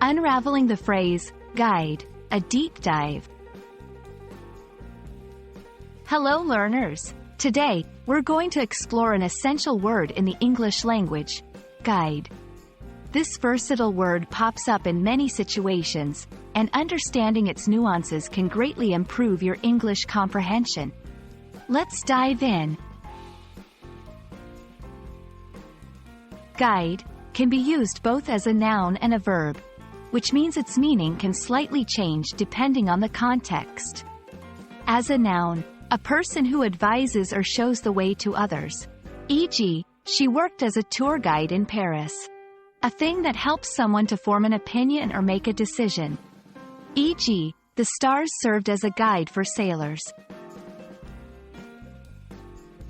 Unraveling the Phrase, Guide, a deep dive. Hello learners! Today, we're going to explore an essential word in the English language, guide. This versatile word pops up in many situations, and understanding its nuances can greatly improve your English comprehension. Let's dive in. Guide can be used both as a noun and a verb, which means its meaning can slightly change depending on the context. As a noun, a person who advises or shows the way to others. E.g., she worked as a tour guide in Paris. A thing that helps someone to form an opinion or make a decision. E.g., the stars served as a guide for sailors.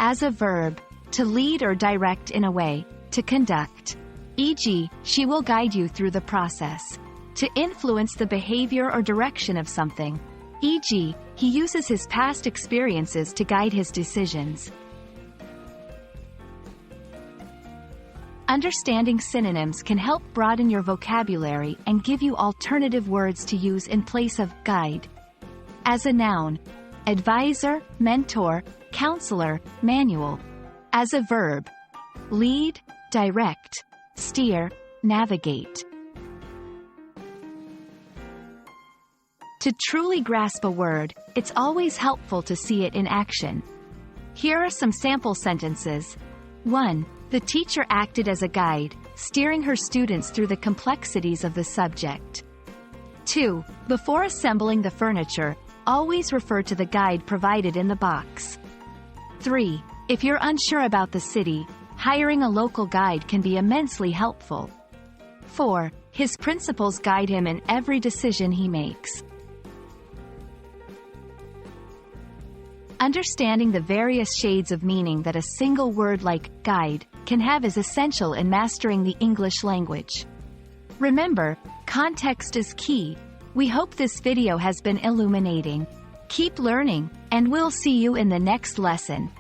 As a verb, to lead or direct in a way, to conduct. E.g., she will guide you through the process. To influence the behavior or direction of something. E.g., he uses his past experiences to guide his decisions. Understanding synonyms can help broaden your vocabulary and give you alternative words to use in place of guide. As a noun, advisor, mentor, counselor, manual. As a verb, lead, direct, steer, navigate. To truly grasp a word, it's always helpful to see it in action. Here are some sample sentences. 1. The teacher acted as a guide, steering her students through the complexities of the subject. 2. Before assembling the furniture, always refer to the guide provided in the box. 3. If you're unsure about the city, hiring a local guide can be immensely helpful. 4. His principles guide him in every decision he makes. Understanding the various shades of meaning that a single word like guide can have is essential in mastering the English language. Remember, context is key. We hope this video has been illuminating. Keep learning, and we'll see you in the next lesson.